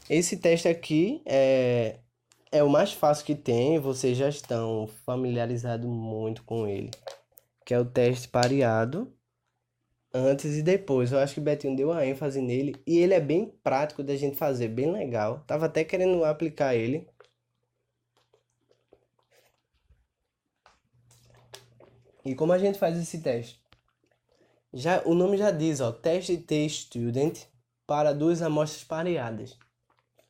Esse teste aqui é o mais fácil que tem, vocês já estão familiarizados muito com ele, que é o teste pareado antes e depois. Eu acho que o Betinho deu uma ênfase nele e ele é bem prático da gente fazer, bem legal. Tava até querendo aplicar ele. E como a gente faz esse teste? Já, o nome já diz, ó, teste T-Student para duas amostras pareadas.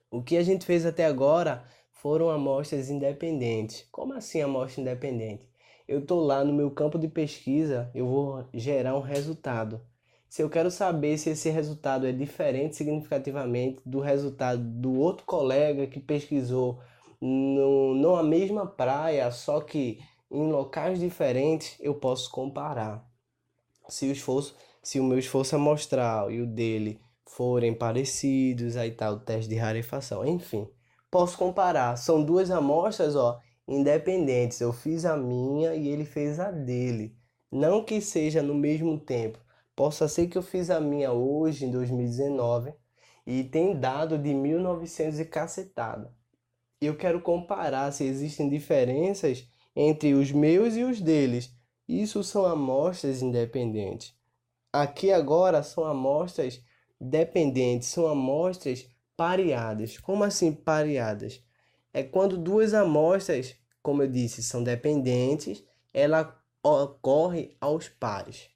O que a gente fez até agora foram amostras independentes. Como assim amostra independente? Eu estou lá no meu campo de pesquisa, eu vou gerar um resultado. Se eu quero saber se esse resultado é diferente significativamente do resultado do outro colega que pesquisou no, numa mesma praia, só que em locais diferentes, eu posso comparar. Se o esforço, se o meu esforço amostral e o dele forem parecidos, aí tá o teste de rarefação. Enfim, posso comparar. São duas amostras, ó, independentes. Eu fiz a minha e ele fez a dele. Não que seja no mesmo tempo. Possa ser que eu fiz a minha hoje, em 2019, e tem dado de 1900 e cacetada. Eu quero comparar se existem diferenças entre os meus e os deles. Isso são amostras independentes. Aqui agora são amostras dependentes, são amostras pareadas. Como assim pareadas? É quando duas amostras, como eu disse, são dependentes, ela ocorre aos pares.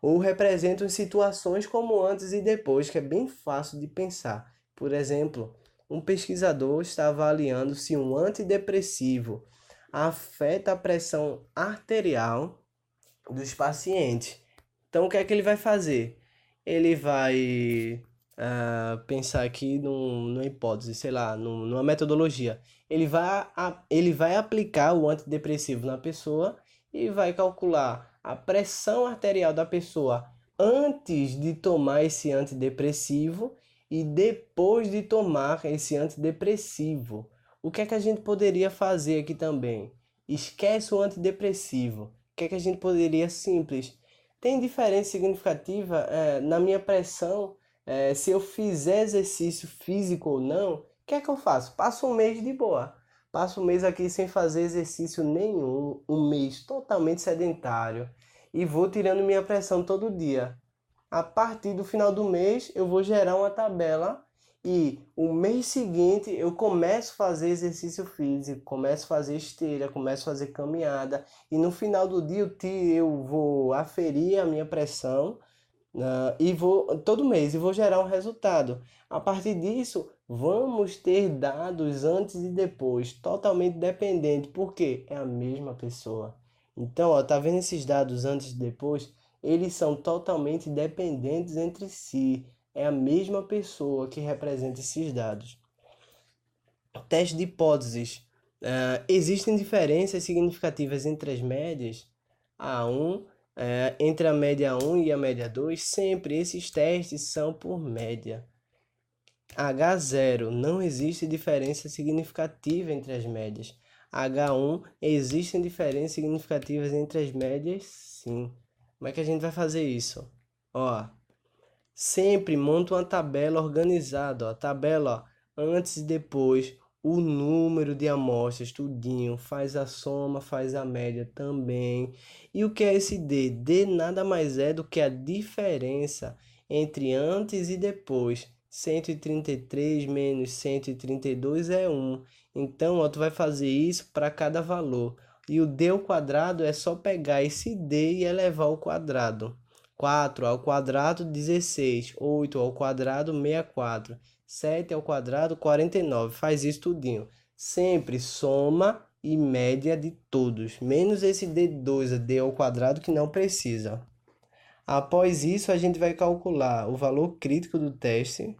Ou representam situações como antes e depois, que é bem fácil de pensar. Por exemplo, um pesquisador está avaliando se um antidepressivo afeta a pressão arterial dos pacientes. Então, o que é que ele vai fazer? Ele vai pensar aqui numa hipótese, sei lá, numa metodologia. Ele vai aplicar o antidepressivo na pessoa e vai calcular a pressão arterial da pessoa antes de tomar esse antidepressivo e depois de tomar esse antidepressivo. O que é que a gente poderia fazer aqui também? Esquece o antidepressivo. O que é que a gente poderia simples? Tem diferença significativa na minha pressão, se eu fizer exercício físico ou não? O que é que eu faço? Passo um mês de boa. Passo um mês aqui sem fazer exercício nenhum, um mês totalmente sedentário e vou tirando minha pressão todo dia. A partir do final do mês, eu vou gerar uma tabela e o mês seguinte eu começo a fazer exercício físico, começo a fazer esteira, começo a fazer caminhada e no final do dia eu vou aferir a minha pressão, e vou todo mês e vou gerar um resultado. A partir disso, vamos ter dados antes e depois, totalmente dependente, porque é a mesma pessoa. Então, ó, tá vendo esses dados antes e depois? Eles são totalmente dependentes entre si. É a mesma pessoa que representa esses dados. Teste de hipóteses. Existem diferenças significativas entre as médias A1, entre a média 1 e a média 2. Sempre esses testes são por média. H0, não existe diferença significativa entre as médias. H1, existem diferenças significativas entre as médias, sim. Como é que a gente vai fazer isso? Ó, sempre monta uma tabela organizada, ó. Tabela, ó, antes e depois, o número de amostras, tudinho, faz a soma, faz a média também. E o que é esse D? D nada mais é do que a diferença entre antes e depois. 133 menos 132 é 1. Então, ó, tu vai fazer isso para cada valor. E o D ao quadrado é só pegar esse D e elevar ao quadrado. 4 ao quadrado, 16. 8 ao quadrado, 64. 7 ao quadrado, 49. Faz isso tudinho. Sempre soma e média de todos. Menos esse D2, D ao quadrado, que não precisa. Após isso, a gente vai calcular o valor crítico do teste.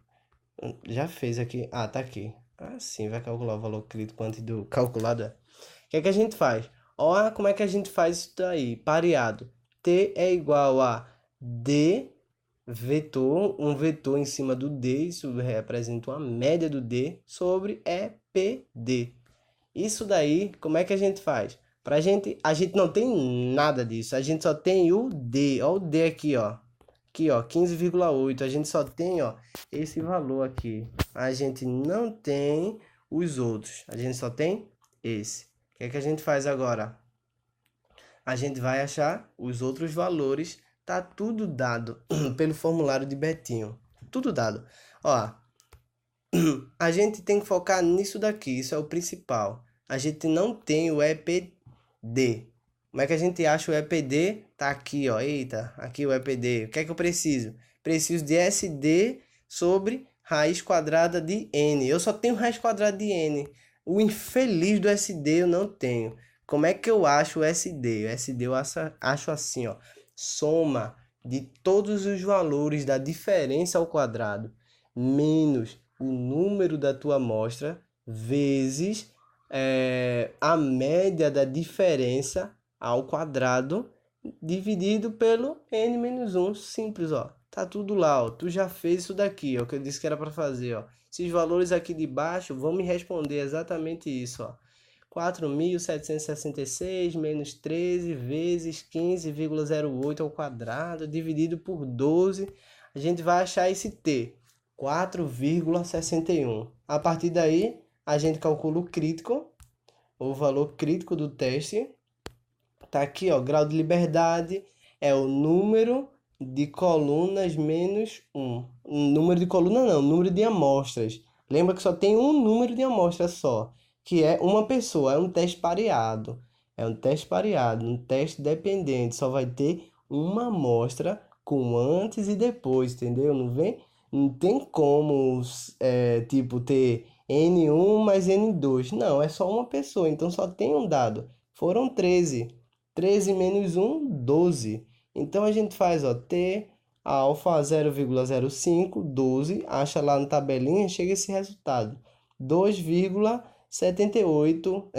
Já fez aqui. Ah, tá aqui. Ah, sim, vai calcular o valor crítico antes do calculador. O que é que a gente faz? Olha como é que a gente faz isso daí. Pareado. T é igual a D vetor, um vetor em cima do D, isso representa uma média do D sobre EPD. Isso daí, como é que a gente faz? A gente não tem nada disso, a gente só tem o D. Olha o D aqui, ó. Aqui, ó, 15,8. A gente só tem, ó, esse valor aqui. A gente não tem os outros. A gente só tem esse. O que é que a gente faz agora? A gente vai achar os outros valores. Tá tudo dado pelo formulário de Betinho. Tudo dado. Ó, a gente tem que focar nisso daqui. Isso é o principal. A gente não tem o EPD. Como é que a gente acha o EPD? Tá aqui, ó. Eita, aqui o EPD. O que é que eu preciso? Preciso de SD sobre raiz quadrada de N. Eu só tenho raiz quadrada de N. O infeliz do SD eu não tenho. Como é que eu acho o SD? O SD eu acho assim, ó. Soma de todos os valores da diferença ao quadrado menos o número da tua amostra vezes a média da diferença ao quadrado dividido pelo n menos 1. Simples, ó. Tá tudo lá, ó. Tu já fez isso daqui, ó, que eu disse que era para fazer, ó. Esses valores aqui de baixo vão me responder exatamente isso, ó. 4.766 menos 13 vezes 15,08 ao quadrado dividido por 12. A gente vai achar esse t, 4,61. A partir daí, a gente calcula o crítico, o valor crítico do teste. Tá aqui, ó, grau de liberdade é o número de colunas menos 1. Número de coluna não, número de amostras. Lembra que só tem um número de amostra só, que é uma pessoa, é um teste pareado. É um teste pareado, um teste dependente, só vai ter uma amostra com antes e depois, entendeu? Não vem, não tem como, tipo, ter N1 mais N2. Não, é só uma pessoa, então só tem um dado. Foram 13. 13 menos 1, 12. Então a gente faz, ó, T alfa 0,05, 12, acha lá na tabelinha, chega esse resultado. 2,78,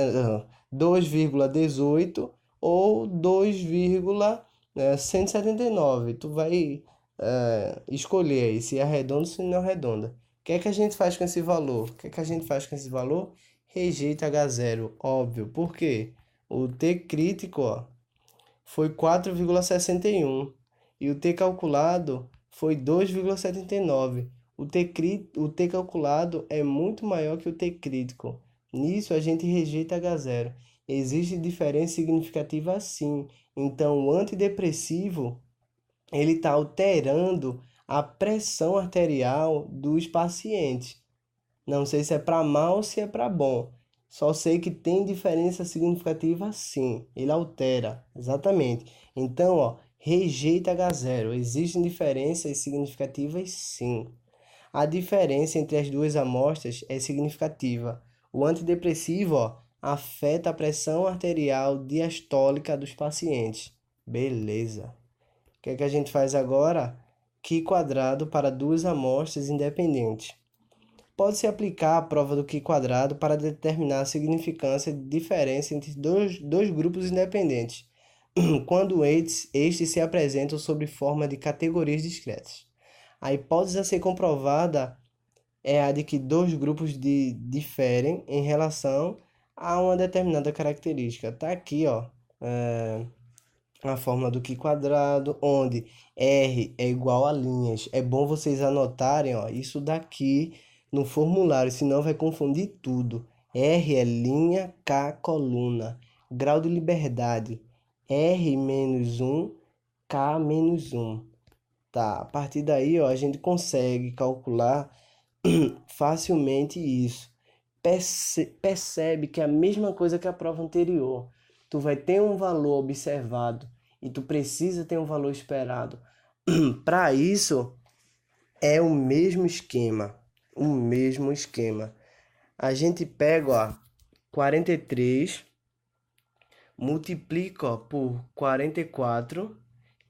2,18 ou 2,179. Tu vai escolher aí se é arredonda ou se não é arredonda. O que é que a gente faz com esse valor? O que é que a gente faz com esse valor? Rejeita H0, óbvio. Por quê? O T crítico, ó, foi 4,61 e o T calculado foi 2,79. O T calculado é muito maior que o T crítico. Nisso a gente rejeita H0. Existe diferença significativa sim. Então o antidepressivo ele está alterando a pressão arterial dos pacientes. Não sei se é para mal ou se é para bom. Só sei que tem diferença significativa sim. Ele altera, exatamente. Então, ó, rejeita H0. Existem diferenças significativas sim. A diferença entre as duas amostras é significativa. O antidepressivo, ó, afeta a pressão arterial diastólica dos pacientes. Beleza. O que é que a gente faz agora? Qi quadrado para duas amostras independentes. Pode-se aplicar a prova do Qi quadrado para determinar a significância de diferença entre dois grupos independentes, quando estes se apresentam sob forma de categorias discretas. A hipótese a ser comprovada é a de que dois grupos diferem em relação a uma determinada característica. Está aqui, ó, a fórmula do Qi quadrado, onde R é igual a linhas. É bom vocês anotarem, ó, isso daqui no formulário, senão vai confundir tudo. R é linha, K coluna. Grau de liberdade, R menos 1, K menos 1. Tá, a partir daí, ó, a gente consegue calcular facilmente isso. Percebe que é a mesma coisa que a prova anterior. Tu vai ter um valor observado e tu precisa ter um valor esperado. Para isso, é o mesmo esquema. O mesmo esquema. A gente pega, ó, 43, multiplica, ó, por 44,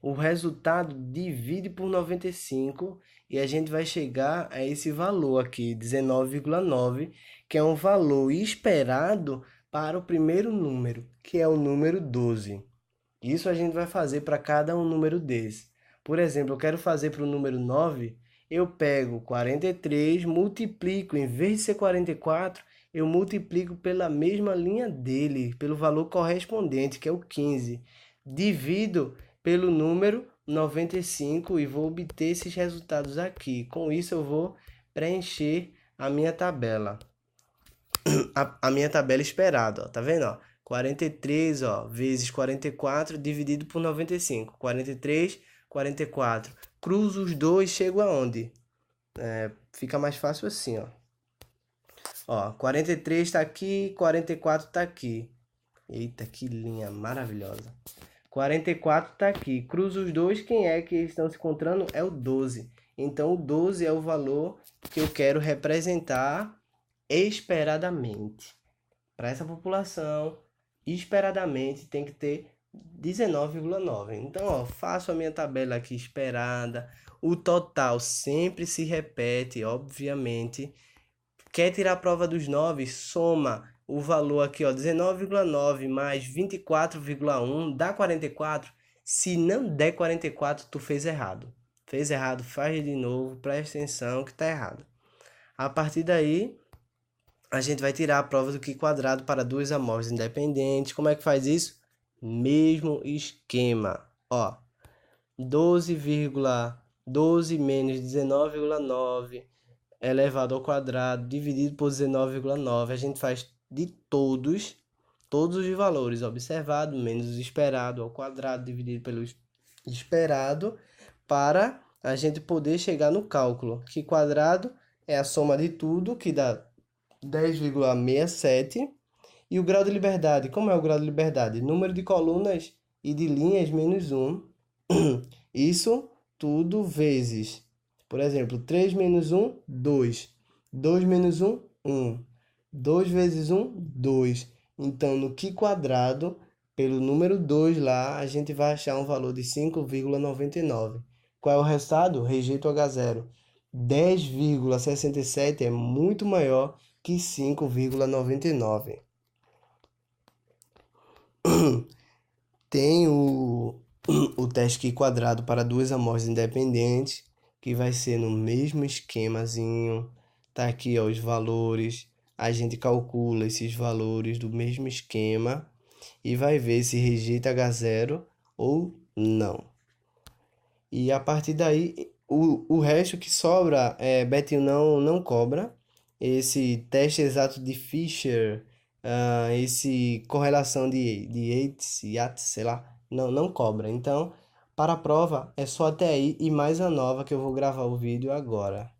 o resultado divide por 95 e a gente vai chegar a esse valor aqui, 19,9, que é um valor esperado para o primeiro número, que é o número 12. Isso a gente vai fazer para cada um número desse. Por exemplo, eu quero fazer para o número 9, eu pego 43, multiplico, em vez de ser 44, eu multiplico pela mesma linha dele, pelo valor correspondente, que é o 15. Divido pelo número 95 e vou obter esses resultados aqui. Com isso eu vou preencher a minha tabela. A minha tabela esperada, ó, tá vendo, ó? 43, ó, vezes 44 dividido por 95. 43, 44. Cruzo os dois, chego aonde? Fica mais fácil assim, ó. Ó, 43 tá aqui, 44 tá aqui. Eita, que linha maravilhosa. 44 tá aqui. Cruzo os dois, quem é que estão se encontrando? É o 12. Então, o 12 é o valor que eu quero representar esperadamente. Para essa população, esperadamente tem que ter 19,9. Então, ó, faço a minha tabela aqui esperada. O total sempre se repete, obviamente. Quer tirar a prova dos 9? Soma o valor aqui, ó, 19,9 mais 24,1 dá 44. Se não der 44, tu fez errado. Fez errado, faz de novo, presta atenção que tá errado. A partir daí, a gente vai tirar a prova do Q quadrado para duas amostras independentes. Como é que faz isso? Mesmo esquema. Ó, 12 menos 19,9 elevado ao quadrado dividido por 19,9. A gente faz de todos os valores observados menos o esperado ao quadrado dividido pelo esperado para a gente poder chegar no cálculo. Que quadrado é a soma de tudo, que dá 10,67. E o grau de liberdade, como é o grau de liberdade? Número de colunas e de linhas menos 1. Isso tudo vezes, por exemplo, 3 menos 1, 2. 2 menos 1, 1. 2 vezes 1, 2. Então, no Q quadrado, pelo número 2 lá, a gente vai achar um valor de 5,99. Qual é o resultado? Rejeito H0. 10,67 é muito maior que 5,99. Tem o teste Q quadrado para duas amostras independentes, que vai ser no mesmo esquemazinho. Tá aqui, ó, os valores. A gente calcula esses valores do mesmo esquema e vai ver se rejeita H0 ou não. E a partir daí, o resto que sobra, Betinho não cobra. Esse teste exato de Fisher, esse correlação de Yates, sei lá, não cobra. Então, para a prova, é só até aí e mais a nova que eu vou gravar o vídeo agora.